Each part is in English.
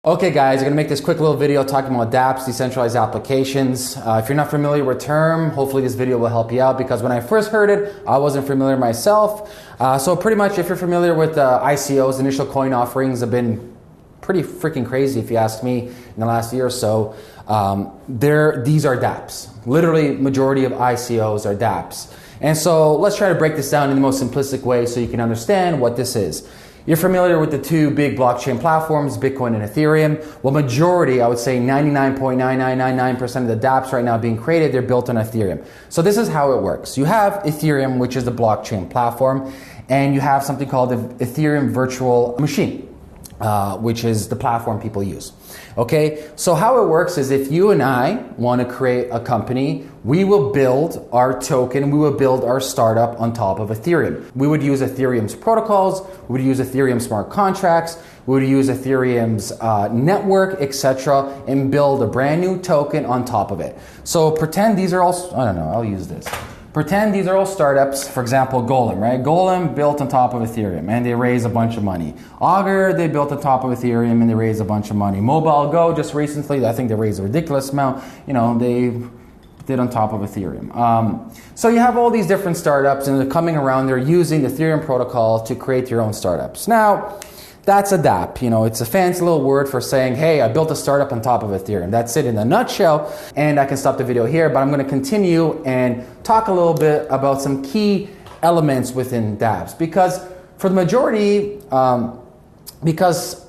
Okay guys, I'm going to make this quick little video talking about Dapps, decentralized applications. If you're not familiar with the term, hopefully this video will help you out because when I first heard it, I wasn't familiar myself. So pretty much if you're familiar with ICOs, initial coin offerings have been pretty freaking crazy if you ask me in the last year or so. These are Dapps. Literally majority of ICOs are Dapps. And so let's try to break this down in the most simplistic way so you can understand what this is. You're familiar with the two big blockchain platforms, Bitcoin and Ethereum. Well, majority, I would say 99.9999% of the Dapps right now being created, they're built on Ethereum. So this is how it works. You have Ethereum, which is the blockchain platform, and you have something called the Ethereum virtual machine, which is the platform people use. Okay, so how it works is if you and I want to create a company, we will build our token, we will build our startup on top of Ethereum. We would use Ethereum's protocols, we would use Ethereum smart contracts, we would use Ethereum's network, etc., and build a brand new token on top of it. So pretend these are all, I don't know, I'll use this. Pretend these are all startups, for example, Golem, right? Golem built on top of Ethereum and they raise a bunch of money. Augur, they built on top of Ethereum and they raised a bunch of money. Mobile Go, just recently, I think they raised a ridiculous amount. You know, they did on top of Ethereum. So you have all these different startups and they're coming around, they're using the Ethereum protocol to create your own startups. Now, that's a Dapp. You know, it's a fancy little word for saying, hey, I built a startup on top of Ethereum. That's it in a nutshell. And I can stop the video here, but I'm going to continue and talk a little bit about some key elements within Dapps. Because for the majority,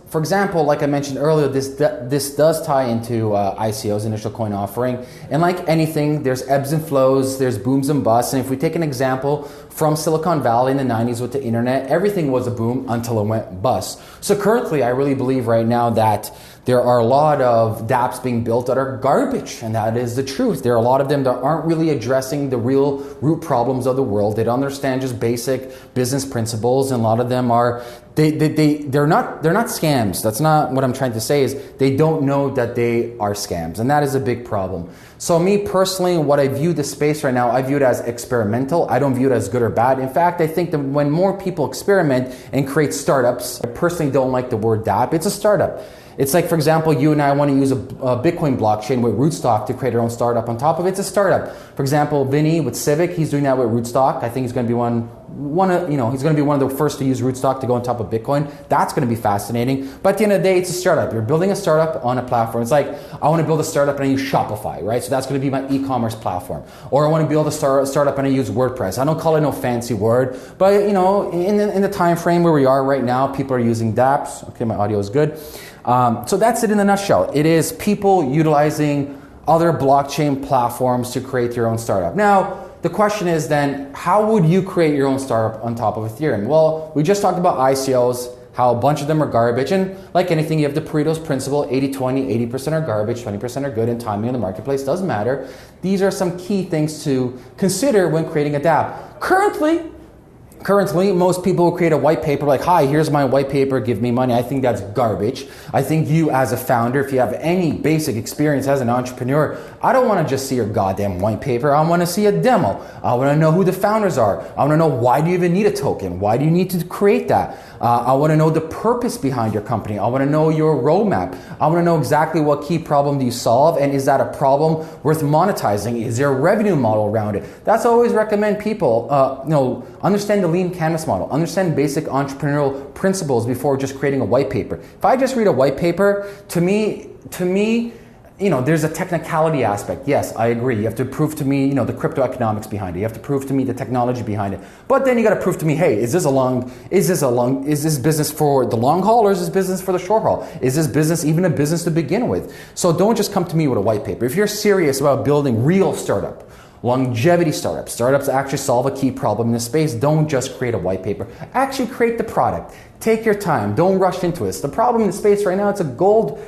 for example, like I mentioned earlier, this does tie into ICOs, initial coin offering. And like anything, there's ebbs and flows, there's booms and busts. And if we take an example from Silicon Valley in the 90s with the internet, everything was a boom until it went bust. So currently, I really believe right now that there are a lot of Dapps being built that are garbage, and that is the truth. There are a lot of them that aren't really addressing the real root problems of the world. They don't understand just basic business principles, and a lot of them are they're not scams. That's not what I'm trying to say. Is they don't know that they are scams, and that is a big problem. So me personally, what I view the space right now, I view it as experimental. I don't view it as good or bad. In fact, I think that when more people experiment and create startups, I personally don't like the word Dapp. It's a startup. It's like, for example, you and I want to use a Bitcoin blockchain with Rootstock to create our own startup on top of it. It's a startup. For example, Vinny with Civic, he's doing that with Rootstock. I think he's going to be he's going to be one of the first to use Rootstock to go on top of Bitcoin. That's going to be fascinating. But at the end of the day, it's a startup. You're building a startup on a platform. It's like, I want to build a startup and I use Shopify, right? So that's going to be my e-commerce platform. Or I want to build a startup and I use WordPress. I don't call it no fancy word, but you know, in the time frame where we are right now, people are using Dapps. Okay, my audio is good. So that's it in a nutshell. It is people utilizing other blockchain platforms to create your own startup. Now, the question is then, how would you create your own startup on top of Ethereum? Well, we just talked about ICOs, how a bunch of them are garbage. And like anything, you have the Pareto's principle, 80-20, 80% are garbage, 20% are good, and timing in the marketplace doesn't matter. These are some key things to consider when creating a Dapp. Currently, most people will create a white paper like, hi, here's my white paper, give me money. I think that's garbage. I think you as a founder, if you have any basic experience as an entrepreneur, I don't want to just see your goddamn white paper. I want to see a demo. I want to know who the founders are. I want to know, why do you even need a token? Why do you need to create that? I want to know the purpose behind your company. I want to know your roadmap. I want to know exactly what key problem do you solve, and is that a problem worth monetizing? Is there a revenue model around it? That's what I always recommend people, understand the lean canvas model, understand basic entrepreneurial principles before just creating a white paper. If I just read a white paper, to me, you know, there's a technicality aspect. Yes, I agree. You have to prove to me, you know, the crypto economics behind it. You have to prove to me the technology behind it. But then you got to prove to me, hey, is this business for the long haul, or is this business for the short haul? Is this business even a business to begin with? So don't just come to me with a white paper. If you're serious about building real startup, longevity startups that actually solve a key problem in the space, don't just create a white paper. Actually create the product. Take your time. Don't rush into it. The problem in the space right now, it's a gold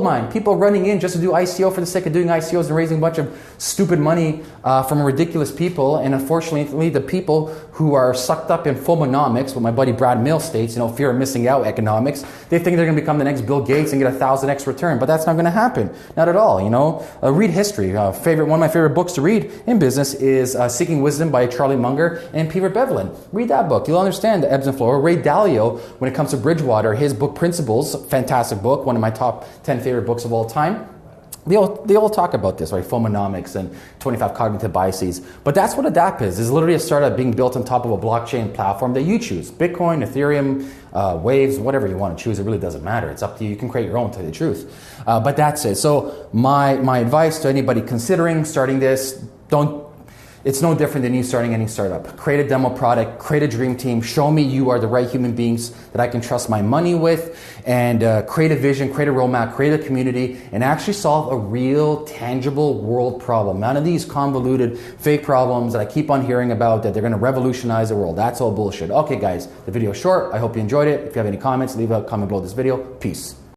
mine. People running in just to do ICO for the sake of doing ICOs and raising a bunch of stupid money from ridiculous people. And unfortunately, the people who are sucked up in FOMOnomics, what my buddy Brad Mill states, you know, fear of missing out economics, they think they're going to become the next Bill Gates and get 1,000x return. But that's not going to happen. Not at all, you know. Read history. One of my favorite books to read in business is Seeking Wisdom by Charlie Munger and Peter Bevelin. Read that book. You'll understand the ebbs and flows. Ray Dalio when it comes to Bridgewater, his book Principles, fantastic book, one of my top 10 favorite books of all time. They all talk about this, right? FOMOnomics and 25 cognitive biases. But that's what a Dapp is. It's literally a startup being built on top of a blockchain platform that you choose. Bitcoin, Ethereum, Waves, whatever you want to choose. It really doesn't matter. It's up to you. You can create your own, to tell you the truth. But that's it. So my advice to anybody considering starting this, it's no different than you starting any startup. Create a demo product, create a dream team, show me you are the right human beings that I can trust my money with, and create a vision, create a roadmap, create a community, and actually solve a real, tangible world problem. None of these convoluted, fake problems that I keep on hearing about that they're going to revolutionize the world. That's all bullshit. Okay, guys, the video is short. I hope you enjoyed it. If you have any comments, leave a comment below this video. Peace.